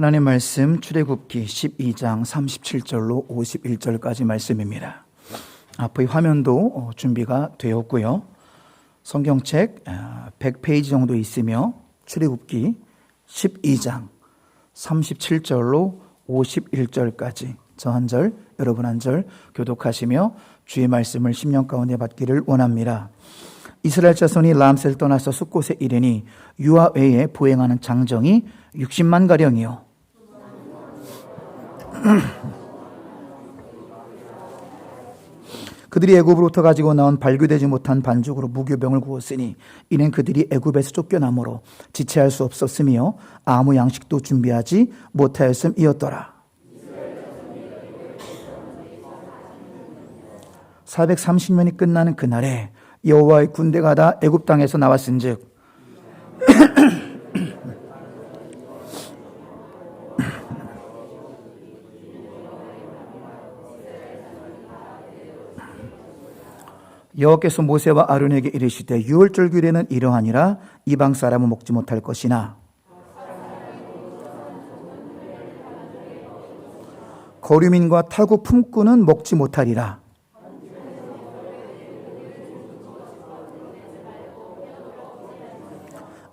하나님 말씀 출애굽기 12장 37절로 51절까지 말씀입니다. 앞의 화면도 준비가 되었고요. 성경책 100페이지 정도 있으며 출애굽기 12장 37절로 51절까지 저 한 절, 여러분 한 절 교독하시며 주의 말씀을 심령 가운데 받기를 원합니다. 이스라엘 자손이 람셀 떠나서 숫곳에 이르니 유아 외에 보행하는 장정이 60만 가량이요. 그들이 애굽으로부터 가지고 나온 발교되지 못한 반죽으로 무교병을 구웠으니 이는 그들이 애굽에서 쫓겨나므로 지체할 수 없었으며 아무 양식도 준비하지 못하였음이었더라. 430년이 끝나는 그날에 여호와의 군대가 다 애굽 땅에서 나왔은즉 여호와께서 모세와 아론에게 이르시되 유월절 규례는 이러하니라. 이방 사람은 먹지 못할 것이나 거류민과 타국 품꾼은 먹지 못하리라.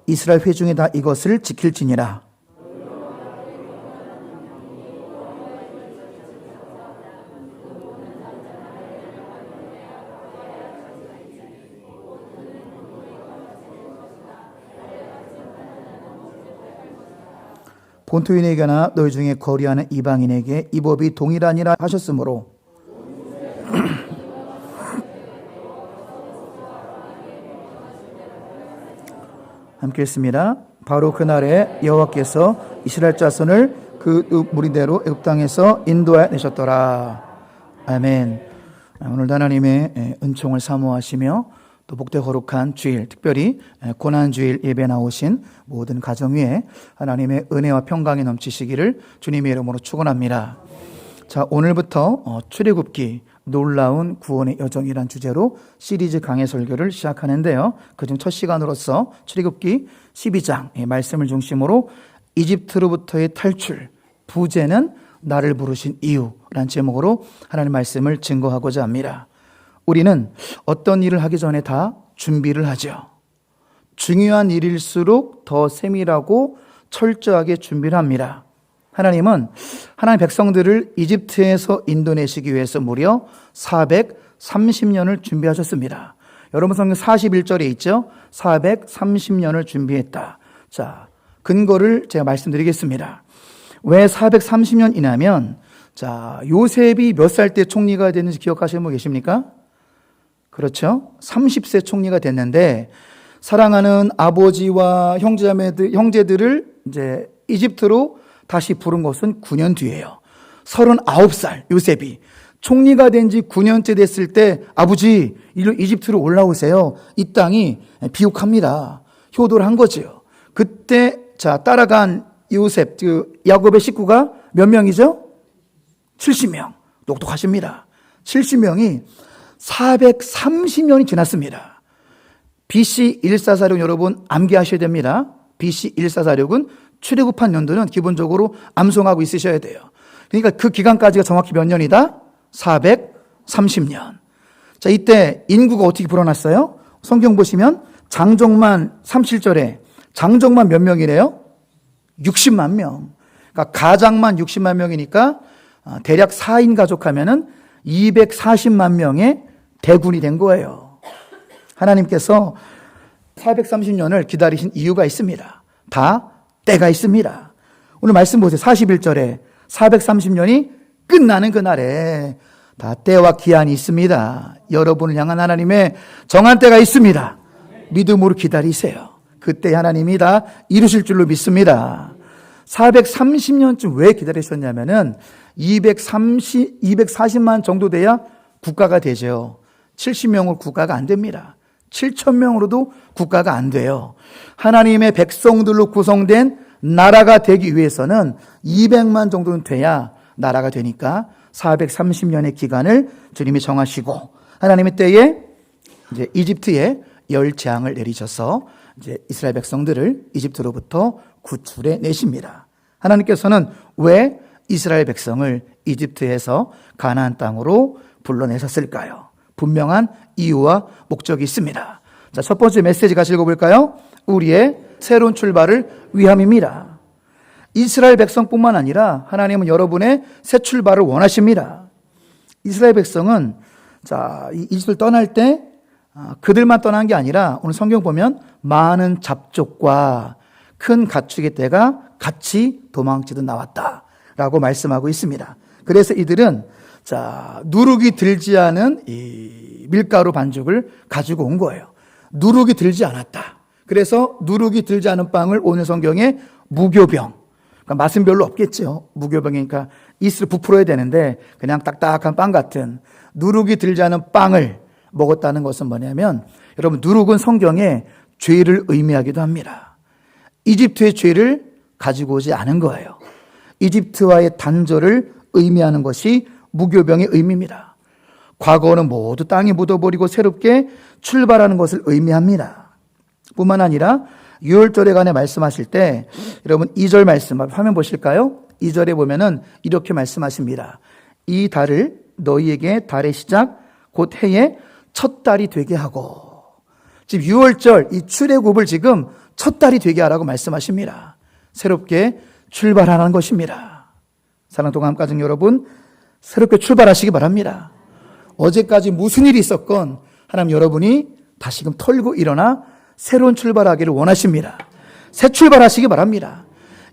이스라엘 회중이 다 이것을 지킬지니라. 본토인에게나 너희 중에 거리하는 이방인에게 이 법이 동일하니라 하셨으므로 함께 읽습니다. 바로 그날에 여호와께서 이스라엘 자손을 그 무리대로 애굽 땅에서 인도하여 내셨더라. 아멘. 오늘도 하나님의 은총을 사모하시며 또 복되고 거룩한 주일, 특별히 고난주일 예배 나오신 모든 가정 위에 하나님의 은혜와 평강이 넘치시기를 주님의 이름으로 축원합니다. 자, 오늘부터 출애굽기 놀라운 구원의 여정이란 주제로 시리즈 강해 설교를 시작하는데요. 그중 첫 시간으로서 출애굽기 12장의 말씀을 중심으로 이집트로부터의 탈출, 부제는 나를 부르신 이유라는 제목으로 하나님의 말씀을 증거하고자 합니다. 우리는 어떤 일을 하기 전에 다 준비를 하죠. 중요한 일일수록 더 세밀하고 철저하게 준비를 합니다. 하나님은 하나님의 백성들을 이집트에서 인도내시기 위해서 무려 430년을 준비하셨습니다. 여러분 성경 41절에 있죠. 430년을 준비했다. 자, 근거를 제가 말씀드리겠습니다. 왜 430년이냐면 자, 요셉이 몇 살 때 총리가 됐는지 기억하시는 분 계십니까? 그렇죠. 30세 총리가 됐는데 사랑하는 아버지와 형제들을 이제 이집트로 다시 부른 것은 9년 뒤예요. 39살 요셉이 총리가 된 지 9년째 됐을 때 아버지 일로 이집트로 올라오세요. 이 땅이 비옥합니다. 효도를 한 거죠. 그때 자 따라간 요셉 야곱의 식구가 몇 명이죠? 70명. 똑똑하십니다. 70명이 430년이 지났습니다. BC 1446 여러분 암기하셔야 됩니다. BC 1446은 출애굽한 연도는 기본적으로 암송하고 있으셔야 돼요. 그러니까 그 기간까지가 정확히 몇 년이다? 430년. 자, 이때 인구가 어떻게 불어났어요? 성경 보시면 장정만 37절에 장정만 몇 명이래요? 60만 명. 그러니까 가장만 60만 명이니까 대략 4인 가족하면은 240만 명의 대군이 된 거예요. 하나님께서 430년을 기다리신 이유가 있습니다. 다 때가 있습니다. 오늘 말씀 보세요. 41절에 430년이 끝나는 그날에 다 때와 기한이 있습니다. 여러분을 향한 하나님의 정한 때가 있습니다. 믿음으로 기다리세요. 그때 하나님이 다 이루실 줄로 믿습니다. 430년쯤 왜 기다리셨냐면은 240만 정도 돼야 국가가 되죠. 70명으로 국가가 안 됩니다. 7,000명으로도 국가가 안 돼요. 하나님의 백성들로 구성된 나라가 되기 위해서는 200만 정도는 돼야 나라가 되니까 430년의 기간을 주님이 정하시고 하나님의 때에 이제 이집트에 열 재앙을 내리셔서 이제 이스라엘 백성들을 이집트로부터 구출해 내십니다. 하나님께서는 왜 이스라엘 백성을 이집트에서 가나안 땅으로 불러내셨을까요? 분명한 이유와 목적이 있습니다. 자, 첫 번째 메시지 같이 읽어볼까요? 우리의 새로운 출발을 위함입니다. 이스라엘 백성뿐만 아니라 하나님은 여러분의 새 출발을 원하십니다. 이스라엘 백성은 이집트를 떠날 때 그들만 떠난 게 아니라 오늘 성경 보면 많은 잡족과 큰 가축의 떼가 같이 도망치듯 나왔다라고 말씀하고 있습니다. 그래서 이들은 누룩이 들지 않은 이 밀가루 반죽을 가지고 온 거예요. 누룩이 들지 않았다. 그래서 누룩이 들지 않은 빵을 오늘 성경에 무교병, 그러니까 맛은 별로 없겠죠. 무교병이니까 이슬을 부풀어야 되는데 그냥 딱딱한 빵 같은 누룩이 들지 않은 빵을 먹었다는 것은 뭐냐면, 여러분, 누룩은 성경에 죄를 의미하기도 합니다. 이집트의 죄를 가지고 오지 않은 거예요. 이집트와의 단절을 의미하는 것이 무교병의 의미입니다. 과거는 모두 땅에 묻어버리고 새롭게 출발하는 것을 의미합니다. 뿐만 아니라 6월절에 관해 말씀하실 때 여러분 2절 말씀 화면 보실까요? 2절에 보면은 이렇게 말씀하십니다. 이 달을 너희에게 달의 시작 곧 해의 첫 달이 되게 하고, 지금 6월절 이 출애굽을 지금 첫 달이 되게 하라고 말씀하십니다. 새롭게 출발하는 것입니다. 사랑하는 함가정 여러분, 새롭게 출발하시기 바랍니다. 어제까지 무슨 일이 있었건 하나님 여러분이 다시금 털고 일어나 새로운 출발하기를 원하십니다. 새 출발하시기 바랍니다.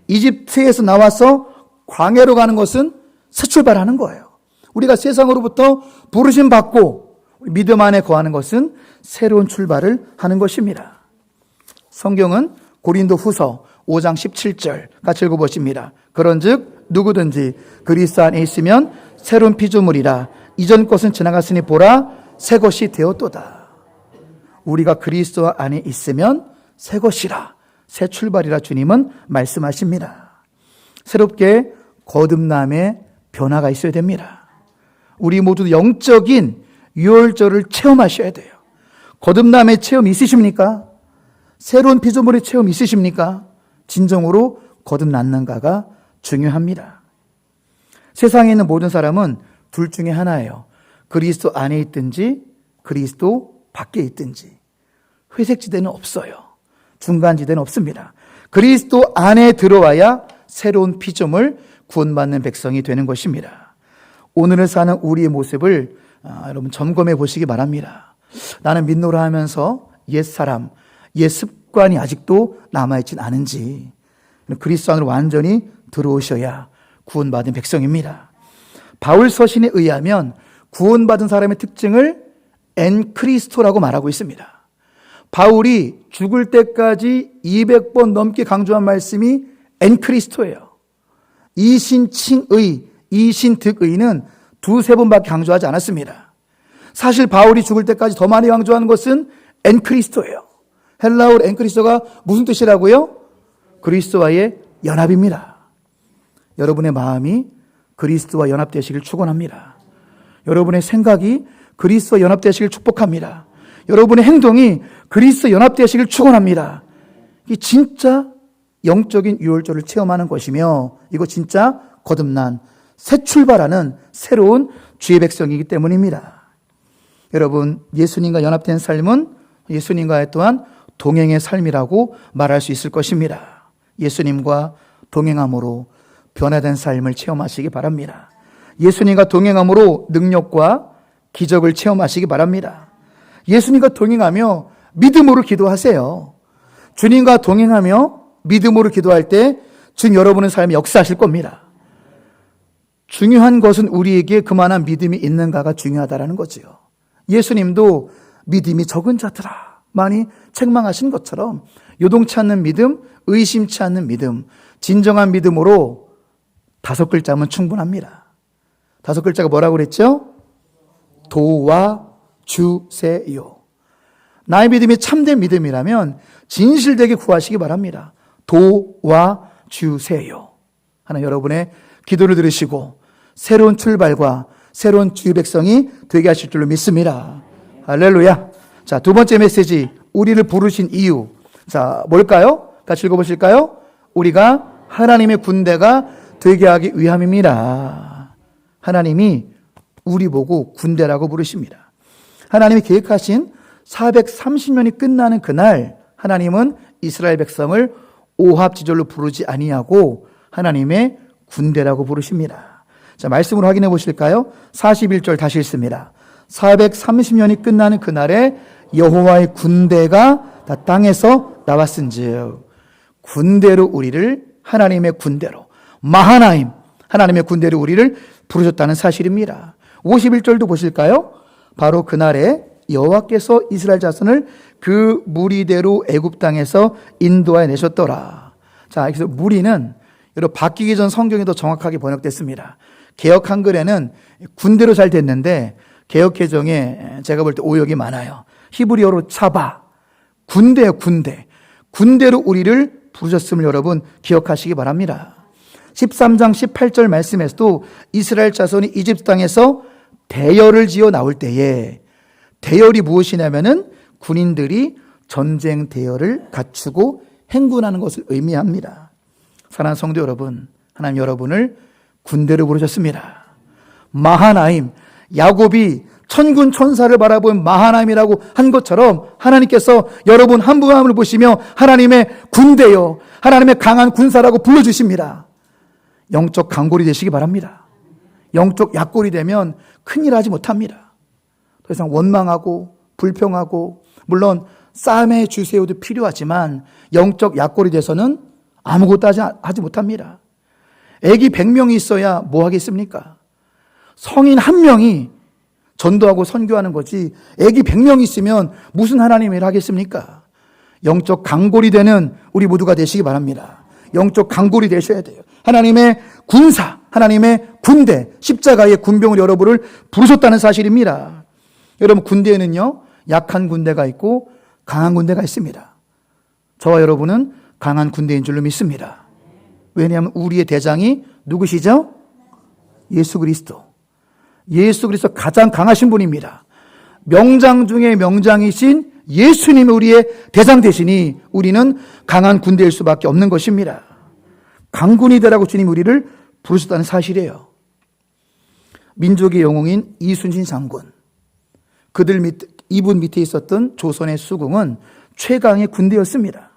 이집트에서 나와서 광야로 가는 것은 새 출발하는 거예요. 우리가 세상으로부터 부르심 받고 믿음 안에 거하는 것은 새로운 출발을 하는 것입니다. 성경은 고린도 후서 5장 17절 같이 읽어보십니다. 그런즉 누구든지 그리스도 안에 있으면 새로운 피조물이라 이전 것은 지나갔으니 보라 새 것이 되었도다. 우리가 그리스도 안에 있으면 새 것이라, 새 출발이라 주님은 말씀하십니다. 새롭게 거듭남의 변화가 있어야 됩니다. 우리 모두 영적인 유월절을 체험하셔야 돼요. 거듭남의 체험 있으십니까? 새로운 피조물의 체험 있으십니까? 진정으로 거듭났는가가 중요합니다. 세상에 있는 모든 사람은 둘 중에 하나예요. 그리스도 안에 있든지 그리스도 밖에 있든지. 회색지대는 없어요. 중간지대는 없습니다. 그리스도 안에 들어와야 새로운 피조물, 구원받는 백성이 되는 것입니다. 오늘을 사는 우리의 모습을 여러분 점검해 보시기 바랍니다. 나는 믿노라 하면서 옛사람, 옛 습관이 아직도 남아있진 않은지. 그리스도 안으로 완전히 들어오셔야 구원받은 백성입니다. 바울 서신에 의하면 구원받은 사람의 특징을 엔크리스토라고 말하고 있습니다. 바울이 죽을 때까지 200번 넘게 강조한 말씀이 엔크리스토예요. 이신칭의, 이신득의는 두세 번밖에 강조하지 않았습니다. 사실 바울이 죽을 때까지 더 많이 강조하는 것은 엔크리스토예요. 헬라어로 엔크리스토가 무슨 뜻이라고요? 그리스도와의 연합입니다. 여러분의 마음이 그리스도와 연합되시길 축원합니다. 여러분의 생각이 그리스도와 연합되시길 축복합니다. 여러분의 행동이 그리스도와 연합되시길 축원합니다. 이게 진짜 영적인 유월절을 체험하는 것이며, 이거 진짜 거듭난 새 출발하는 새로운 주의 백성이기 때문입니다. 여러분, 예수님과 연합된 삶은 예수님과의 또한 동행의 삶이라고 말할 수 있을 것입니다. 예수님과 동행함으로 변화된 삶을 체험하시기 바랍니다. 예수님과 동행함으로 능력과 기적을 체험하시기 바랍니다. 예수님과 동행하며 믿음으로 기도하세요. 주님과 동행하며 믿음으로 기도할 때 주님 여러분의 삶에 역사하실 겁니다. 중요한 것은 우리에게 그만한 믿음이 있는가가 중요하다는 거지요. 예수님도 믿음이 적은 자들아 많이 책망하신 것처럼 요동치 않는 믿음, 의심치 않는 믿음, 진정한 믿음으로 5글자면 충분합니다. 5글자가 뭐라고 그랬죠? 도와주세요. 나의 믿음이 참된 믿음이라면 진실되게 구하시기 바랍니다. 도와주세요. 하나 여러분의 기도를 들으시고 새로운 출발과 새로운 주의 백성이 되게 하실 줄로 믿습니다. 할렐루야. 자, 두 번째 메시지, 우리를 부르신 이유. 자, 뭘까요? 같이 읽어보실까요? 우리가 하나님의 군대가 되게 하기 위함입니다. 하나님이 우리 보고 군대라고 부르십니다. 하나님이 계획하신 430년이 끝나는 그날 하나님은 이스라엘 백성을 오합지졸로 부르지 아니하고 하나님의 군대라고 부르십니다. 자, 말씀으로 확인해 보실까요? 41절 다시 읽습니다. 430년이 끝나는 그날에 여호와의 군대가 다 땅에서 나왔은즉 군대로 우리를 하나님의 군대로 마하나임 하나님의 군대로 우리를 부르셨다는 사실입니다. 51절도 보실까요? 바로 그날에 여호와께서 이스라엘 자손을 그 무리대로 애굽 땅에서 인도하여 내셨더라. 자, 여기서 무리는 여러분 바뀌기 전 성경이 더 정확하게 번역됐습니다. 개역 한글에는 군대로 잘 됐는데 개역 개정에 제가 볼 때 오역이 많아요. 히브리어로 차바, 군대예요, 군대. 군대로 우리를 부르셨음을 여러분 기억하시기 바랍니다. 13장 18절 말씀에서도 이스라엘 자손이 이집트 땅에서 대열을 지어 나올 때에 대열이 무엇이냐면은 군인들이 전쟁 대열을 갖추고 행군하는 것을 의미합니다. 사랑하는 성도 여러분, 하나님 여러분을 군대로 부르셨습니다. 마하나임, 야곱이 천군 천사를 바라본 마하나임이라고 한 것처럼 하나님께서 여러분 한 분 한 분을 보시며 하나님의 군대요, 하나님의 강한 군사라고 불러주십니다. 영적 강골이 되시기 바랍니다. 영적 약골이 되면 큰일 하지 못합니다. 더 이상 원망하고 불평하고 물론 쌈의 주세요도 필요하지만 영적 약골이 돼서는 아무것도 하지 못합니다. 애기 100명이 있어야 뭐 하겠습니까? 성인 1명이 전도하고 선교하는 거지 애기 100명이 있으면 무슨 하나님 일 하겠습니까? 영적 강골이 되는 우리 모두가 되시기 바랍니다. 영적 강골이 되셔야 돼요. 하나님의 군사, 하나님의 군대, 십자가의 군병을 여러분을 부르셨다는 사실입니다. 여러분 군대에는요 약한 군대가 있고 강한 군대가 있습니다. 저와 여러분은 강한 군대인 줄로 믿습니다. 왜냐하면 우리의 대장이 누구시죠? 예수 그리스도. 예수 그리스도 가장 강하신 분입니다. 명장 중에 명장이신 예수님이 우리의 대장 되시니 우리는 강한 군대일 수밖에 없는 것입니다. 강군이 되라고 주님 우리를 부르셨다는 사실이에요. 민족의 영웅인 이순신 장군, 이분 밑에 있었던 조선의 수궁은 최강의 군대였습니다.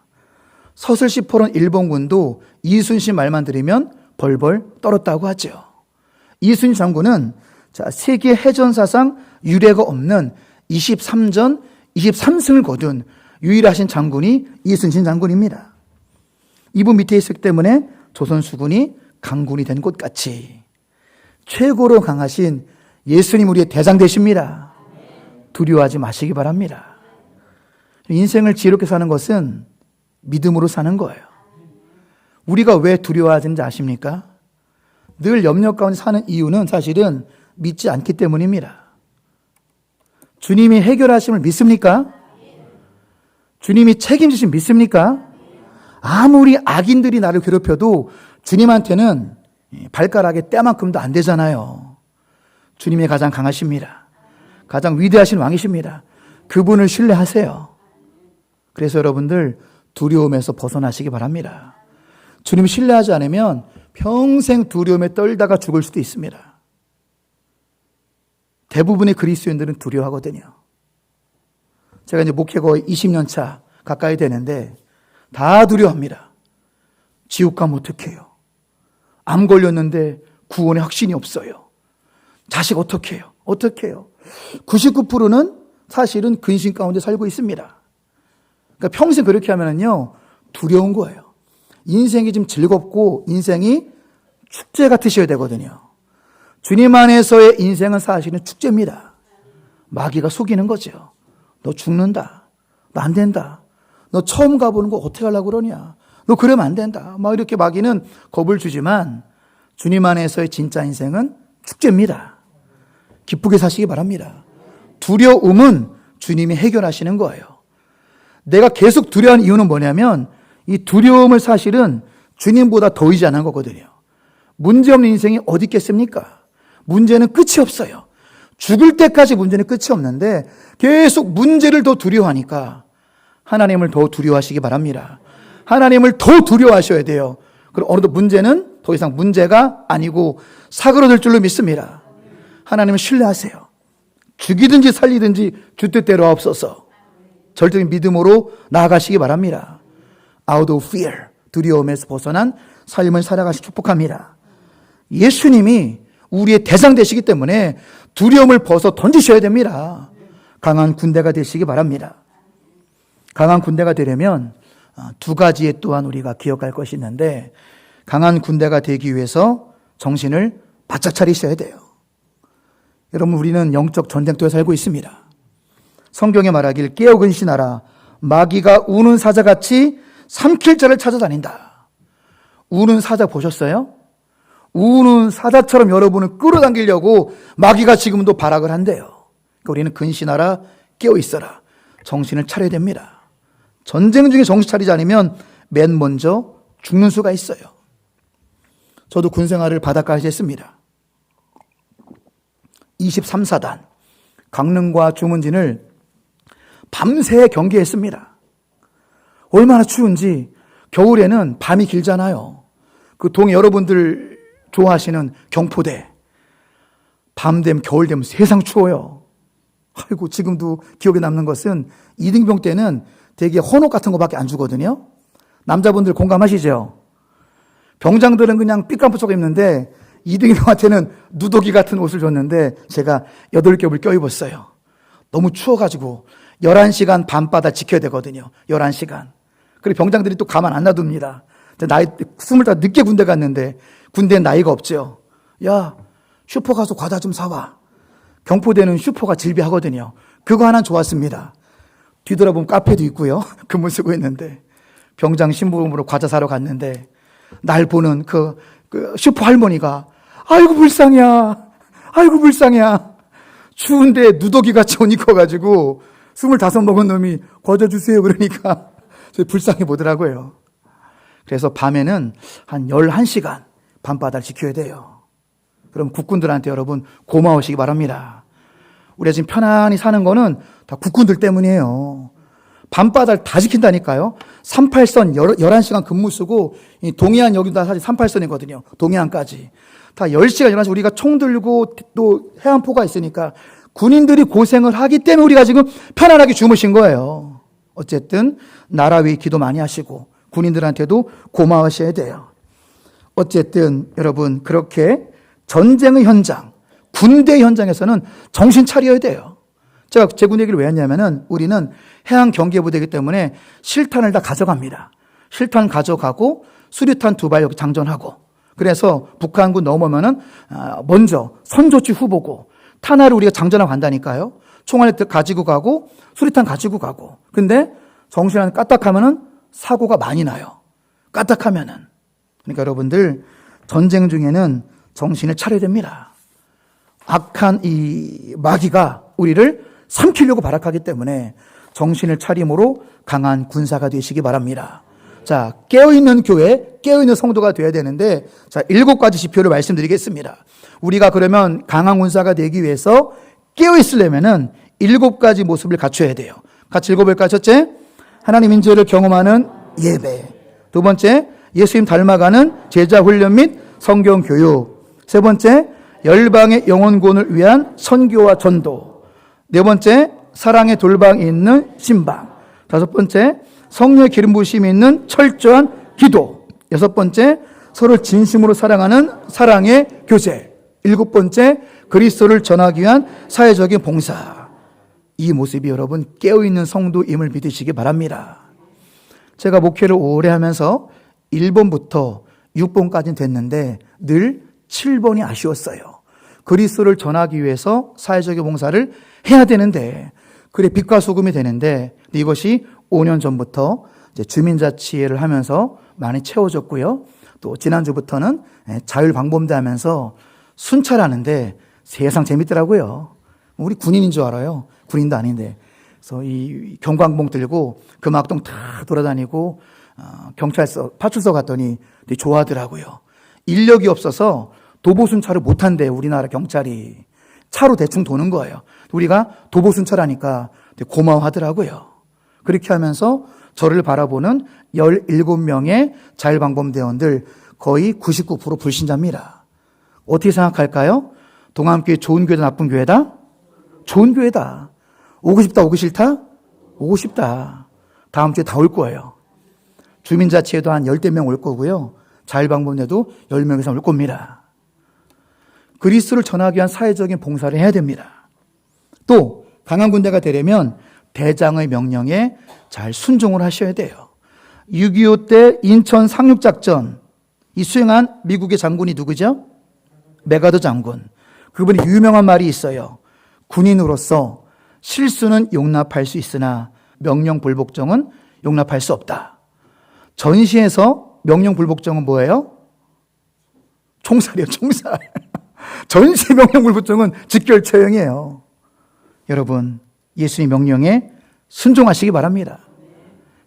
서슬시퍼런 일본군도 이순신 말만 들으면 벌벌 떨었다고 하죠. 이순신 장군은 세계 해전사상 유례가 없는 23전 23승을 거둔 유일하신 장군이 이순신 장군입니다. 이분 밑에 있었기 때문에 조선 수군이 강군이 된 것 같이 최고로 강하신 예수님 우리의 대장 되십니다. 두려워하지 마시기 바랍니다. 인생을 지혜롭게 사는 것은 믿음으로 사는 거예요. 우리가 왜 두려워하는지 아십니까? 늘 염려 가운데 사는 이유는 사실은 믿지 않기 때문입니다. 주님이 해결하심을 믿습니까? 주님이 책임지심 믿습니까? 아무리 악인들이 나를 괴롭혀도 주님한테는 발가락에 때만큼도 안 되잖아요. 주님이 가장 강하십니다. 가장 위대하신 왕이십니다. 그분을 신뢰하세요. 그래서 여러분들 두려움에서 벗어나시기 바랍니다. 주님 신뢰하지 않으면 평생 두려움에 떨다가 죽을 수도 있습니다. 대부분의 그리스도인들은 두려워하거든요. 제가 이제 목회 거의 20년 차 가까이 되는데 다 두려워합니다. 지옥 가면 어떡해요? 암 걸렸는데 구원의 확신이 없어요. 자식 어떻게 해요? 어떻게 해요? 99%는 사실은 근심 가운데 살고 있습니다. 그러니까 평생 그렇게 하면은요, 두려운 거예요. 인생이 좀 즐겁고 인생이 축제 같으셔야 되거든요. 주님 안에서의 인생은 사실은 축제입니다. 마귀가 속이는 거죠. 너 죽는다. 너 안 된다. 너 처음 가보는 거 어떻게 하려고 그러냐. 너 그러면 안 된다. 막 이렇게 마귀는 겁을 주지만 주님 안에서의 진짜 인생은 축제입니다. 기쁘게 사시기 바랍니다. 두려움은 주님이 해결하시는 거예요. 내가 계속 두려워하는 이유는 뭐냐면 이 두려움을 사실은 주님보다 더 의지하는 거거든요. 문제없는 인생이 어디 있겠습니까? 문제는 끝이 없어요. 죽을 때까지 문제는 끝이 없는데 계속 문제를 더 두려워하니까 하나님을 더 두려워하시기 바랍니다. 하나님을 더 두려워하셔야 돼요. 그리고 어느덧 문제는 더 이상 문제가 아니고 사그러들 줄로 믿습니다. 하나님을 신뢰하세요. 죽이든지 살리든지 주 뜻대로 하옵소서. 절대적인 믿음으로 나아가시기 바랍니다. Out of fear, 두려움에서 벗어난 삶을 살아가시 축복합니다. 예수님이 우리의 대상 되시기 때문에 두려움을 벗어 던지셔야 됩니다. 강한 군대가 되시기 바랍니다. 강한 군대가 되려면 두 가지에 또한 우리가 기억할 것이 있는데, 강한 군대가 되기 위해서 정신을 바짝 차리셔야 돼요. 여러분, 우리는 영적 전쟁터에 살고 있습니다. 성경에 말하길 깨어 근신하라. 마귀가 우는 사자같이 삼킬 자를 찾아다닌다. 우는 사자 보셨어요? 우는 사자처럼 여러분을 끌어당기려고 마귀가 지금도 발악을 한대요. 그러니까 우리는 근신하라, 깨어 있어라. 정신을 차려야 됩니다. 전쟁 중에 정신 차리지 않으면 맨 먼저 죽는 수가 있어요. 저도 군 생활을 바닷가에서 했습니다. 23사단 강릉과 주문진을 밤새 경계했습니다. 얼마나 추운지. 겨울에는 밤이 길잖아요. 그 동해 여러분들 좋아하시는 경포대, 밤 되면 겨울 되면 세상 추워요. 아이고, 지금도 기억에 남는 것은 이등병 때는 되게 헌옷 같은 거밖에 안 주거든요. 남자분들 공감하시죠? 병장들은 그냥 삐까부쩍 입는데 이등병한테는 누더기 같은 옷을 줬는데 제가 8겹을 껴입었어요. 너무 추워가지고 11시간 밤바다 지켜야 되거든요. 11시간. 그리고 병장들이 또 가만 안 놔둡니다. 나이 20살 늦게 군대 갔는데 군대엔 나이가 없죠. 야, 슈퍼 가서 과자 좀 사와. 경포대는 슈퍼가 질비하거든요. 그거 하나 좋았습니다. 뒤돌아보면 카페도 있고요. 근무 쓰고 있는데 병장 심부름으로 과자 사러 갔는데 날 보는 그 슈퍼 할머니가 아이고 불쌍이야. 아이고 불쌍이야. 추운데 누더기같이 옷 입어가지고 25 먹은 놈이 과자 주세요 그러니까 불쌍해 보더라고요. 그래서 밤에는 한 11시간 밤바다를 지켜야 돼요. 그럼 국군들한테 여러분 고마우시기 바랍니다. 우리가 지금 편안히 사는 거는 다 국군들 때문이에요. 밤바다를 다 지킨다니까요. 38선 11시간 근무 쓰고 동해안 여기도 사실 38선이거든요. 동해안까지. 다 10시간 11시간 우리가 총 들고 또 해안포가 있으니까 군인들이 고생을 하기 때문에 우리가 지금 편안하게 주무신 거예요. 어쨌든 나라 위해 기도 많이 하시고 군인들한테도 고마우셔야 돼요. 어쨌든 여러분 그렇게 전쟁의 현장, 군대 현장에서는 정신 차려야 돼요. 제가 제 군 얘기를 왜 했냐면은 우리는 해양 경계부대이기 때문에 실탄을 다 가져갑니다. 실탄 가져가고 수류탄 2발 여기 장전하고 그래서 북한군 넘어오면은 먼저 선조치 후보고 탄화를 우리가 장전하고 간다니까요. 총알을 가지고 가고 수류탄 가지고 가고. 근데 정신 까딱하면은 사고가 많이 나요. 까딱하면은. 그러니까 여러분들 전쟁 중에는 정신을 차려야 됩니다. 악한 이 마귀가 우리를 삼키려고 발악하기 때문에 정신을 차림으로 강한 군사가 되시기 바랍니다. 자, 깨어있는 교회, 깨어있는 성도가 되어야 되는데, 자, 7가지 지표를 말씀드리겠습니다. 우리가 그러면 강한 군사가 되기 위해서 깨어있으려면은 7가지 모습을 갖춰야 돼요. 같이 읽어볼까요? 첫째, 하나님 인재를 경험하는 예배. 두 번째, 예수님 닮아가는 제자 훈련 및 성경 교육. 세 번째, 열방의 영혼구원을 위한 선교와 전도. 네 번째, 사랑의 돌방이 있는 신방. 다섯 번째, 성령의 기름 부으심이 있는 철저한 기도. 여섯 번째, 서로를 진심으로 사랑하는 사랑의 교제. 일곱 번째, 그리스도를 전하기 위한 사회적인 봉사. 이 모습이 여러분 깨어있는 성도임을 믿으시기 바랍니다. 제가 목회를 오래 하면서 1번부터 6번까지는 됐는데 늘 7번이 아쉬웠어요. 그리스도를 전하기 위해서 사회적인 봉사를 해야 되는데 그래 빛과 소금이 되는데 이것이 5년 전부터 이제 주민자치회를 하면서 많이 채워졌고요. 또 지난주부터는 자율방범대 하면서 순찰하는데 세상 재밌더라고요. 우리 군인인 줄 알아요. 군인도 아닌데. 그래서 이 경광봉 들고 금학동 다 돌아다니고 경찰서 파출소 갔더니 되게 좋아하더라고요. 인력이 없어서 도보순찰을 못한대 우리나라 경찰이. 차로 대충 도는 거예요. 우리가 도보순찰하니까 되게 고마워하더라고요. 그렇게 하면서 저를 바라보는 17명의 자율방범대원들 거의 99% 불신자입니다. 어떻게 생각할까요? 동암교회 좋은 교회다 나쁜 교회다? 좋은 교회다. 오고 싶다 오기 싫다? 오고 싶다. 다음 주에 다 올 거예요. 주민자치에도 한 10명 올 거고요. 자율방범대도 10명 이상 올 겁니다. 그리스도를 전하기 위한 사회적인 봉사를 해야 됩니다. 또 강한 군대가 되려면 대장의 명령에 잘 순종을 하셔야 돼요. 6.25 때 인천 상륙작전 이 수행한 미국의 장군이 누구죠? 메가더 장군. 그분이 유명한 말이 있어요. 군인으로서 실수는 용납할 수 있으나 명령 불복종은 용납할 수 없다. 전시에서 명령 불복종은 뭐예요? 총살이에요, 총살. 전시 명령 불복종은 직결 처형이에요. 여러분, 예수님 명령에 순종하시기 바랍니다.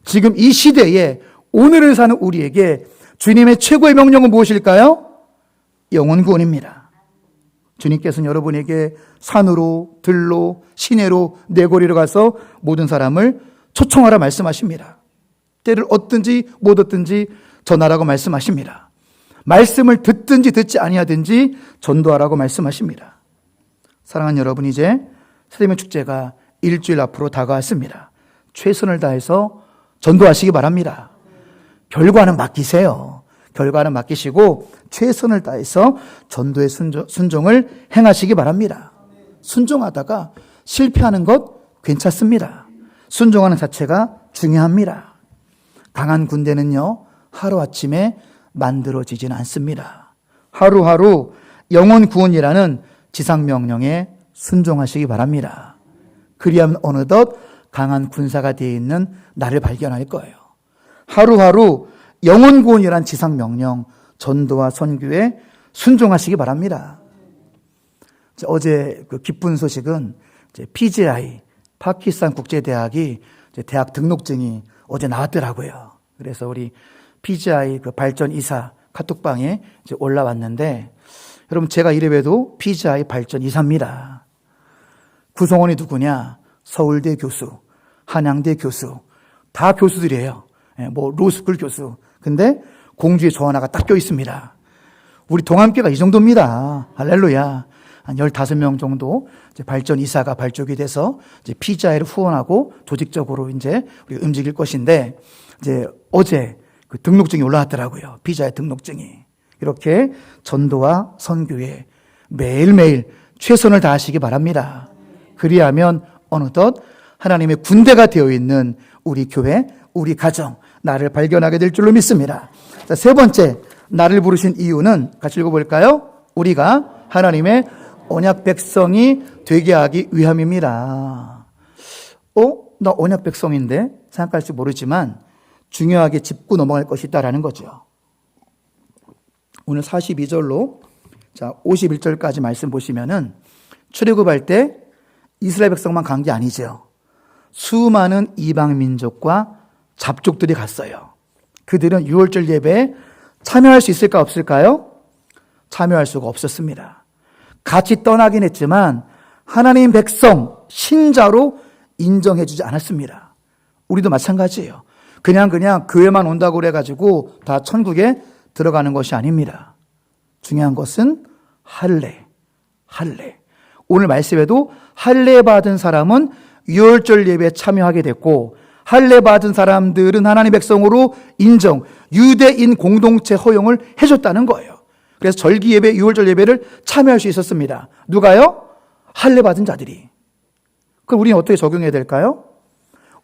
지금 이 시대에 오늘을 사는 우리에게 주님의 최고의 명령은 무엇일까요? 영혼 구원입니다. 주님께서는 여러분에게 산으로, 들로, 시내로, 내거리로 가서 모든 사람을 초청하라 말씀하십니다. 때를 얻든지 못 얻든지 전하라고 말씀하십니다. 말씀을 듣든지 듣지 아니하든지 전도하라고 말씀하십니다. 사랑하는 여러분, 이제 세대명 축제가 일주일 앞으로 다가왔습니다. 최선을 다해서 전도하시기 바랍니다. 결과는 맡기세요. 결과는 맡기시고 최선을 다해서 전도의 순종을 행하시기 바랍니다. 순종하다가 실패하는 것 괜찮습니다. 순종하는 자체가 중요합니다. 강한 군대는요, 하루아침에 만들어지지는 않습니다. 하루하루 영혼 구원이라는 지상명령에 순종하시기 바랍니다. 그리하면 어느덧 강한 군사가 되어 있는 나를 발견할 거예요. 하루하루 영혼 구원이란 지상명령, 전도와 선교에 순종하시기 바랍니다. 어제 그 기쁜 소식은 PGI, 파키스탄 국제대학이 대학 등록증이 어제 나왔더라고요. 그래서 우리 PGI 그 발전 이사 카톡방에 올라왔는데, 여러분 제가 이래봬도 PGI 발전 이사입니다. 구성원이 누구냐? 서울대 교수, 한양대 교수, 다 교수들이에요. 뭐 로스쿨 교수. 근데 공주에 저 하나가 딱 껴 있습니다. 우리 동암교회가 이 정도입니다. 할렐루야. 한 15명 정도 발전 이사가 발족이 돼서 이제 PGI를 후원하고 조직적으로 이제 우리 움직일 것인데, 이제 어제 그 등록증이 올라왔더라고요. PGI 등록증이. 이렇게 전도와 선교에 매일매일 최선을 다하시기 바랍니다. 그리하면 어느덧 하나님의 군대가 되어 있는 우리 교회, 우리 가정, 나를 발견하게 될 줄로 믿습니다. 자, 세 번째, 나를 부르신 이유는 같이 읽어볼까요? 우리가 하나님의 언약 백성이 되게 하기 위함입니다. 나 언약 백성인데 생각할지 모르지만 중요하게 짚고 넘어갈 것이 있다라는 거죠. 오늘 42절로 자 51절까지 말씀 보시면은 출애굽할 때 이스라엘 백성만 간 게 아니죠. 수많은 이방 민족과 잡족들이 갔어요. 그들은 유월절 예배에 참여할 수 있을까 없을까요? 참여할 수가 없었습니다. 같이 떠나긴 했지만 하나님 백성, 신자로 인정해주지 않았습니다. 우리도 마찬가지예요. 그냥 교회만 온다고 그래가지고 다 천국에 들어가는 것이 아닙니다. 중요한 것은 할례. 오늘 말씀에도 할례 받은 사람은 유월절 예배에 참여하게 됐고, 할례 받은 사람들은 하나님 백성으로 인정, 유대인 공동체 허용을 해줬다는 거예요. 그래서 절기 예배, 유월절 예배를 참여할 수 있었습니다. 누가요? 할례 받은 자들이. 그럼 우리는 어떻게 적용해야 될까요?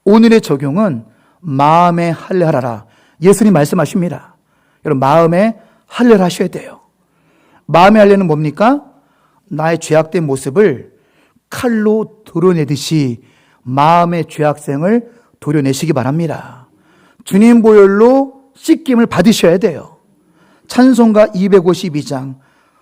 오늘의 적용은 마음에 할례하라. 예수님 말씀하십니다. 여러분, 마음에 할례를 하셔야 돼요. 마음의 할례는 뭡니까? 나의 죄악된 모습을 칼로 도려내듯이 마음의 죄악생을 도려내시기 바랍니다. 주님 보혈로 씻김을 받으셔야 돼요. 찬송가 252장,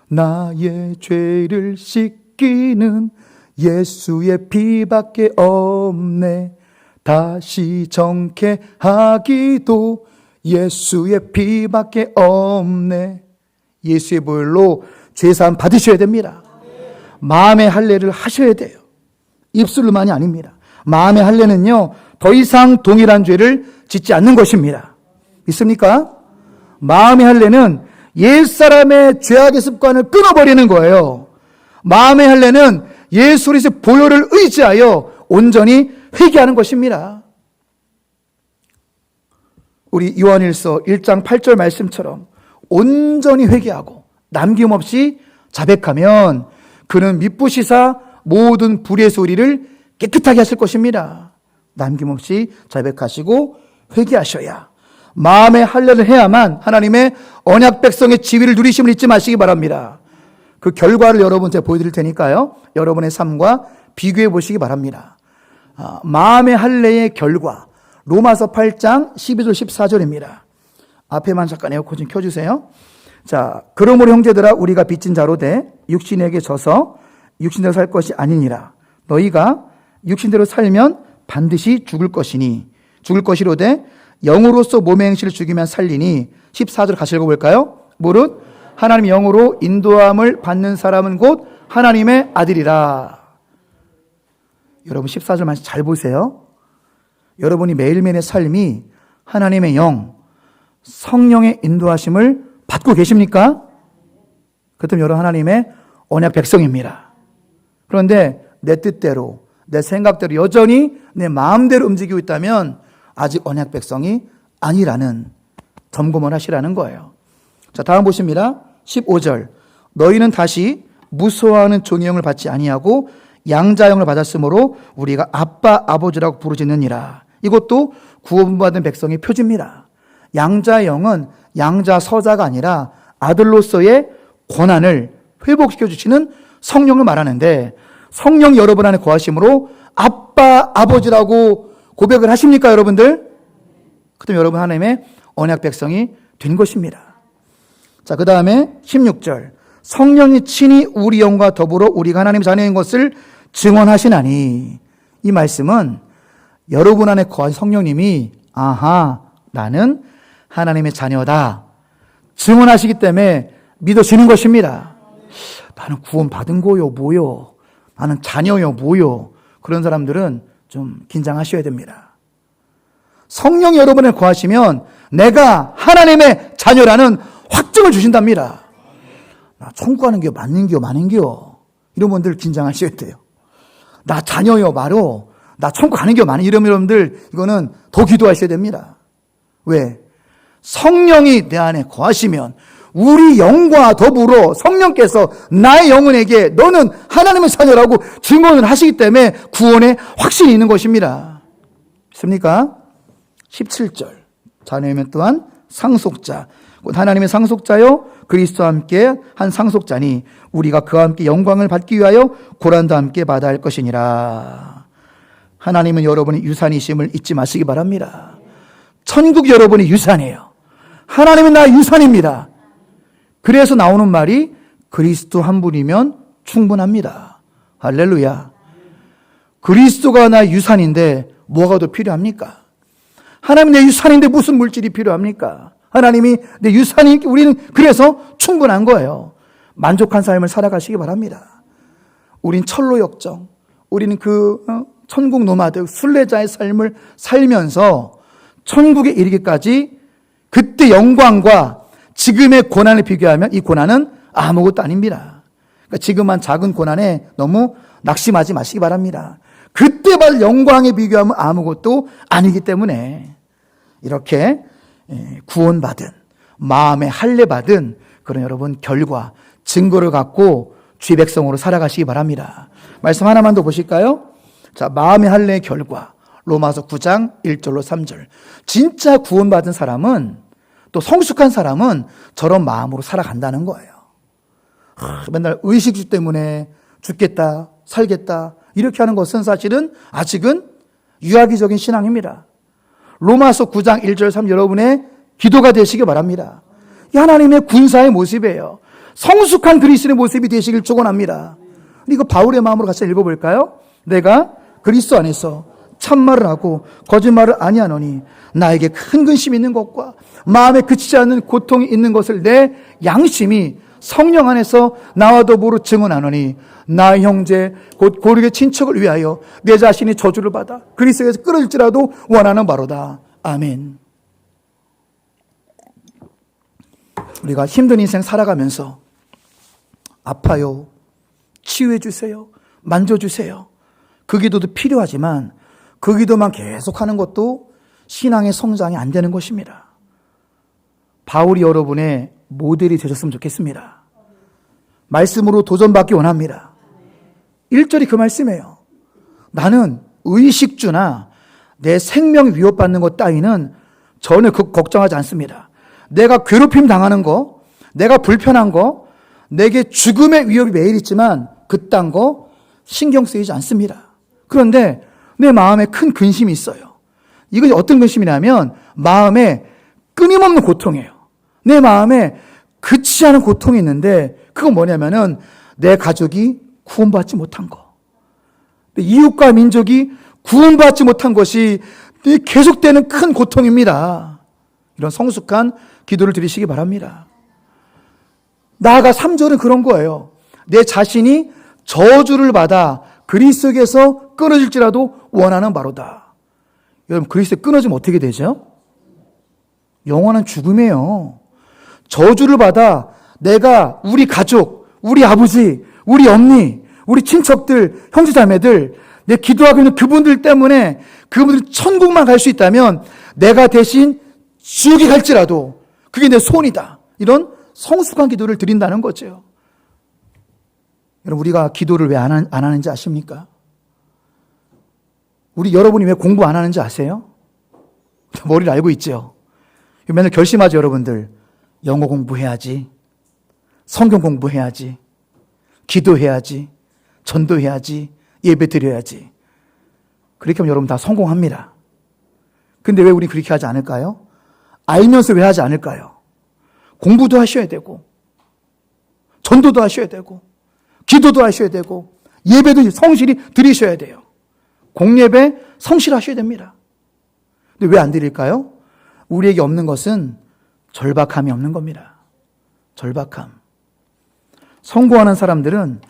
나의 죄를 씻기는 예수의 피밖에 없네. 다시 정케 하기도 예수의 피밖에 없네. 예수의 보혈로 죄사함 받으셔야 됩니다. 마음의 할례를 하셔야 돼요. 입술로만이 아닙니다. 마음의 할례는요, 더 이상 동일한 죄를 짓지 않는 것입니다. 있습니까? 마음의 할례는 옛사람의 죄악의 습관을 끊어버리는 거예요. 마음의 할례는 예수 그리스도의 보혈을 의지하여 온전히 회개하는 것입니다. 우리 요한일서 1장 8절 말씀처럼 온전히 회개하고 남김없이 자백하면 그는 미쁘시사 모든 불의 소리를 깨끗하게 하실 것입니다. 남김없이 자백하시고 회개하셔야 마음의 할례를 해야만 하나님의 언약 백성의 지위를 누리심을 잊지 마시기 바랍니다. 그 결과를 여러분 제가 보여드릴 테니까요. 여러분의 삶과 비교해 보시기 바랍니다. 마음의 할례의 결과 로마서 8장 12절 14절입니다. 앞에만 잠깐 에어컨 좀 켜주세요. 자, 그러므로 형제들아 우리가 빚진 자로 돼 육신에게 져서 육신대로 살 것이 아니니라. 너희가 육신대로 살면 반드시 죽을 것이로되 영으로서 몸의 행실을 죽이면 살리니. 14절 같이 읽어볼까요? 무릇 하나님의 영으로 인도함을 받는 사람은 곧 하나님의 아들이라. 여러분 14절 말씀 잘 보세요. 여러분이 매일매일의 삶이 하나님의 영, 성령의 인도하심을 받고 계십니까? 그렇다면 여러분 하나님의 언약 백성입니다. 그런데 내 뜻대로, 내 생각대로 여전히 내 마음대로 움직이고 있다면 아직 언약 백성이 아니라는 점검을 하시라는 거예요. 자, 다음 보십니다. 15절. 너희는 다시 무소하는 종의 영을 받지 아니하고 양자형을 받았으므로 우리가 아빠 아버지라고 부르짖느니라. 이것도 구원받은 백성의 표지입니다. 양자형은 양자서자가 아니라 아들로서의 권한을 회복시켜 주시는 성령을 말하는데, 성령 여러분 안에 거하심으로 아빠 아버지라고 고백을 하십니까 여러분들? 그럼 여러분 하나님의 언약 백성이 된 것입니다. 자, 그 다음에 16절. 성령이 친히 우리 영과 더불어 우리가 하나님의 자녀인 것을 증언하시나니. 이 말씀은 여러분 안에 거한 성령님이 아하, 나는 하나님의 자녀다 증언하시기 때문에 믿어지는 것입니다. 나는 구원받은 거요 뭐요, 나는 자녀요 뭐요, 그런 사람들은 좀 긴장하셔야 됩니다. 성령이 여러분에 거하시면 내가 하나님의 자녀라는 확증을 주신답니다. 나 천국 가는 게 맞는겨 마는겨, 이런 분들 긴장하셔야 돼요. 나 자녀요 말어, 나 천국 가는 게 많은, 이런 여러분들 이거는 더 기도하셔야 됩니다. 왜? 성령이 내 안에 거하시면 우리 영과 더불어 성령께서 나의 영혼에게 너는 하나님의 자녀라고 증언을 하시기 때문에 구원의 확신이 있는 것입니다. 믿습니까? 17절. 자녀이면 또한 상속자, 하나님의 상속자요 그리스도와 함께 한 상속자니 우리가 그와 함께 영광을 받기 위하여 고난도 함께 받아야 할 것이니라. 하나님은 여러분의 유산이심을 잊지 마시기 바랍니다. 천국 여러분의 유산이에요. 하나님은 나의 유산입니다. 그래서 나오는 말이 그리스도 한 분이면 충분합니다. 할렐루야. 그리스도가 나의 유산인데 뭐가 더 필요합니까? 하나님 내 유산인데 무슨 물질이 필요합니까? 하나님이 내 유산이, 우리는 그래서 충분한 거예요. 만족한 삶을 살아가시기 바랍니다. 우린 철로 역정, 우리는 천국 노마드, 순례자의 삶을 살면서 천국에 이르기까지 그때 영광과 지금의 고난을 비교하면 이 고난은 아무것도 아닙니다. 그러니까 지금만 작은 고난에 너무 낙심하지 마시기 바랍니다. 그때 받을 영광에 비교하면 아무것도 아니기 때문에 이렇게 구원받은, 마음에 할례받은 그런 여러분 결과, 증거를 갖고 주의 백성으로 살아가시기 바랍니다. 말씀 하나만 더 보실까요? 자, 마음의 할례의 결과, 로마서 9장 1절로 3절. 진짜 구원받은 사람은, 또 성숙한 사람은 저런 마음으로 살아간다는 거예요. 맨날 의식주 때문에 죽겠다, 살겠다 이렇게 하는 것은 사실은 아직은 유아기적인 신앙입니다. 로마서 9장 1절 3절 여러분의 기도가 되시기 바랍니다. 이 하나님의 군사의 모습이에요. 성숙한 그리스도의 모습이 되시길 축원합니다. 이거 바울의 마음으로 같이 읽어볼까요? 내가 그리스도 안에서 참말을 하고 거짓말을 아니하노니 나에게 큰 근심이 있는 것과 마음에 그치지 않는 고통이 있는 것을 내 양심이 성령 안에서 나와 더불어 증언하노니 나의 형제 곧 고르게 친척을 위하여 내 자신이 저주를 받아 그리스도에서 끊어질지라도 원하는 바로다. 아멘. 우리가 힘든 인생 살아가면서 아파요, 치유해 주세요, 만져주세요, 그 기도도 필요하지만 그 기도만 계속하는 것도 신앙의 성장이 안 되는 것입니다. 바울이 여러분의 모델이 되셨으면 좋겠습니다. 말씀으로 도전받기 원합니다. 1절이 그 말씀이에요. 나는 의식주나 내 생명 위협받는 것 따위는 전혀 걱정하지 않습니다. 내가 괴롭힘 당하는 거, 내가 불편한 거, 내게 죽음의 위협이 매일 있지만 그딴 거 신경 쓰이지 않습니다. 그런데 내 마음에 큰 근심이 있어요. 이건 어떤 근심이냐면 마음에 끊임없는 고통이에요. 내 마음에 그치 않은 고통이 있는데 그건 뭐냐면은 내 가족이 구원받지 못한 거, 이웃과 민족이 구원받지 못한 것이 계속되는 큰 고통입니다. 이런 성숙한 기도를 드리시기 바랍니다. 나아가 3절은 그런 거예요. 내 자신이 저주를 받아 그리스도에서 끊어질지라도 원하는 바로다. 여러분, 그리스도에 끊어지면 어떻게 되죠? 영원한 죽음이에요. 저주를 받아 내가 우리 가족, 우리 아버지, 우리 언니, 우리 친척들, 형제자매들, 내 기도하고 있는 그분들 때문에 그분들이 천국만 갈 수 있다면 내가 대신 지옥에 갈지라도 그게 내 소원이다. 이런 성숙한 기도를 드린다는 거죠. 여러분, 우리가 기도를 왜 안 하는지 아십니까? 여러분이 왜 공부 안 하는지 아세요? 머리를 알고 있죠. 맨날 결심하죠, 여러분들. 영어 공부해야지, 성경 공부해야지, 기도해야지, 전도해야지, 예배 드려야지. 그렇게 하면 여러분 다 성공합니다. 근데 왜 우리 그렇게 하지 않을까요? 알면서 왜 하지 않을까요? 공부도 하셔야 되고, 전도도 하셔야 되고, 기도도 하셔야 되고, 예배도 성실히 드리셔야 돼요. 공예배 성실하셔야 됩니다. 근데 왜 안 드릴까요? 우리에게 없는 것은 절박함이 없는 겁니다. 절박함. 성공하는 사람들은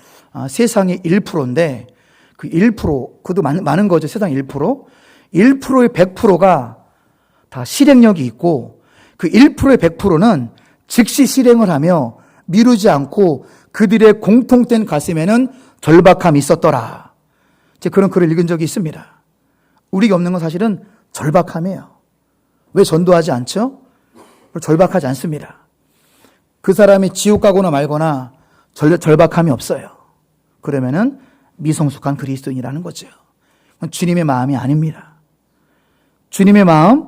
세상의 1%인데 그 1%, 그것도 많은 거죠. 세상 1%. 1%의 100%가 다 실행력이 있고 그 1%의 100%는 즉시 실행을 하며 미루지 않고 그들의 공통된 가슴에는 절박함이 있었더라. 제가 그런 글을 읽은 적이 있습니다. 우리가 없는 건 사실은 절박함이에요. 왜 전도하지 않죠? 절박하지 않습니다. 그 사람이 지옥 가거나 말거나 절박함이 없어요. 그러면은 미성숙한 그리스도인이라는 거죠. 주님의 마음이 아닙니다. 주님의 마음,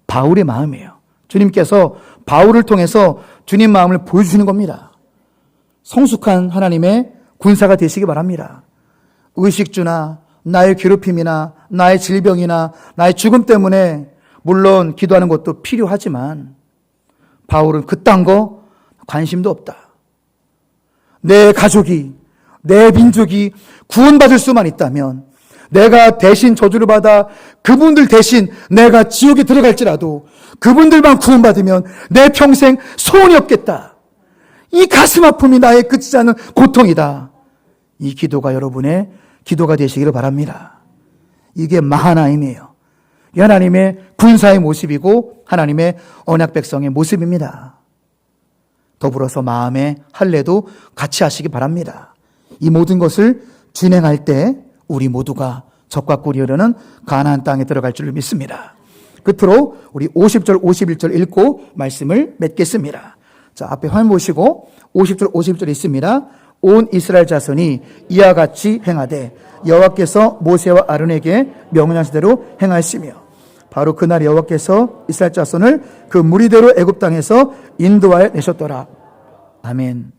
바울의 마음이에요. 주님께서 바울을 통해서 주님 마음을 보여주시는 겁니다. 성숙한 하나님의 군사가 되시기 바랍니다. 의식주나 나의 괴롭힘이나 나의 질병이나 나의 죽음 때문에 물론 기도하는 것도 필요하지만 바울은 그딴 거 관심도 없다. 내 가족이, 내 민족이 구원받을 수만 있다면 내가 대신 저주를 받아 그분들 대신 내가 지옥에 들어갈지라도 그분들만 구원받으면 내 평생 소원이 없겠다. 이 가슴 아픔이 나의 끝이지 않은 고통이다. 이 기도가 여러분의 기도가 되시기를 바랍니다. 이게 마하나임이에요. 이 하나님의 군사의 모습이고 하나님의 언약 백성의 모습입니다. 더불어서 마음의 할례도 같이 하시기 바랍니다. 이 모든 것을 진행할 때 우리 모두가 적과 꿀이 흐르는 가나안 땅에 들어갈 줄 믿습니다. 끝으로 우리 50절 51절 읽고 말씀을 맺겠습니다. 자, 앞에 화면 보시고 50절 51절 있습니다. 온 이스라엘 자손이 이와 같이 행하되 여호와께서 모세와 아론에게 명령하신 대로 행하시며 바로 그날 여호와께서 이스라엘 자손을 그 무리대로 애굽 땅에서 인도하여 내셨더라. 아멘.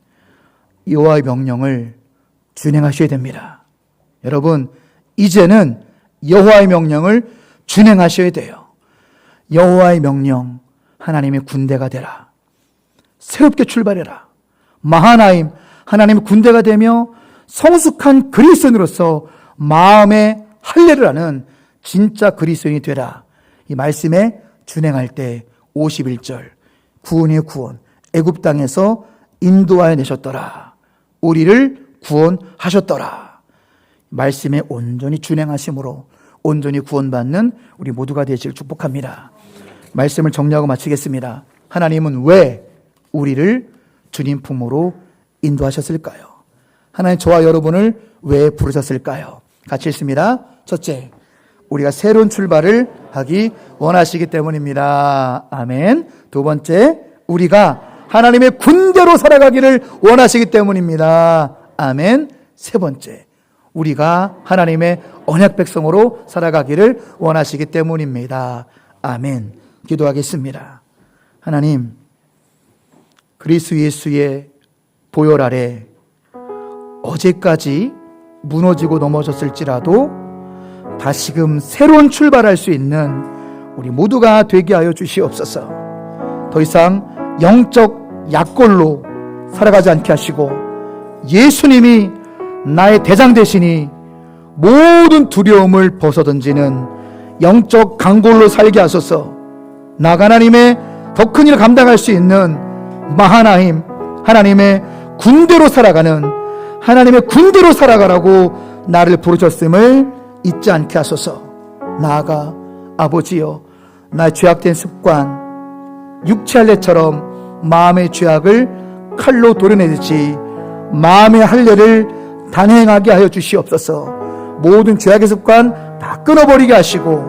여호와의 명령을 준행하셔야 됩니다. 여러분, 이제는 여호와의 명령을 준행하셔야 돼요. 여호와의 명령, 하나님의 군대가 되라. 새롭게 출발해라. 마하나임, 하나님의 군대가 되며 성숙한 그리스도인으로서 마음의 할례를 하는 진짜 그리스도인이 되라. 이 말씀에 준행할 때 51절 구원의 구원, 애굽 땅에서 인도하여 내셨더라. 우리를 구원하셨더라. 말씀에 온전히 준행하심으로 온전히 구원받는 우리 모두가 되시길 축복합니다. 말씀을 정리하고 마치겠습니다. 하나님은 왜 우리를 주님 품으로 인도하셨을까요? 하나님 저와 여러분을 왜 부르셨을까요? 같이 읽습니다. 첫째, 우리가 새로운 출발을 하기 원하시기 때문입니다. 아멘. 두 번째, 우리가 하나님의 군대로 살아가기를 원하시기 때문입니다. 아멘. 세 번째, 우리가 하나님의 언약 백성으로 살아가기를 원하시기 때문입니다. 아멘. 기도하겠습니다. 하나님, 그리스도 예수의 보혈 아래 어제까지 무너지고 넘어졌을지라도 다시금 새로운 출발할 수 있는 우리 모두가 되게 하여 주시옵소서. 더 이상 영적 약골로 살아가지 않게 하시고 예수님이 나의 대장 되시니 모든 두려움을 벗어던지는 영적 강골로 살게 하소서. 나가 하나님의 더 큰 일을 감당할 수 있는 마하나임, 하나님의 군대로 살아가는, 하나님의 군대로 살아가라고 나를 부르셨음을 잊지 않게 하소서. 나아가 아버지여, 나의 죄악된 습관, 육체 할례처럼 마음의 죄악을 칼로 도려내듯이 마음의 할례를 단행하게 하여 주시옵소서. 모든 죄악의 습관 다 끊어버리게 하시고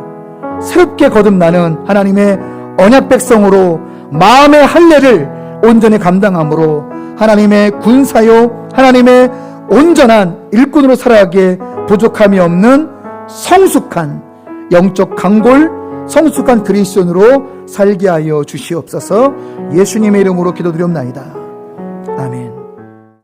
새롭게 거듭나는 하나님의 언약 백성으로 마음의 할례를 온전히 감당함으로 하나님의 군사요, 하나님의 온전한 일꾼으로 살아가기에 부족함이 없는 성숙한 영적 강골, 성숙한 그리스도인으로 살게 하여 주시옵소서. 예수님의 이름으로 기도드리옵나이다.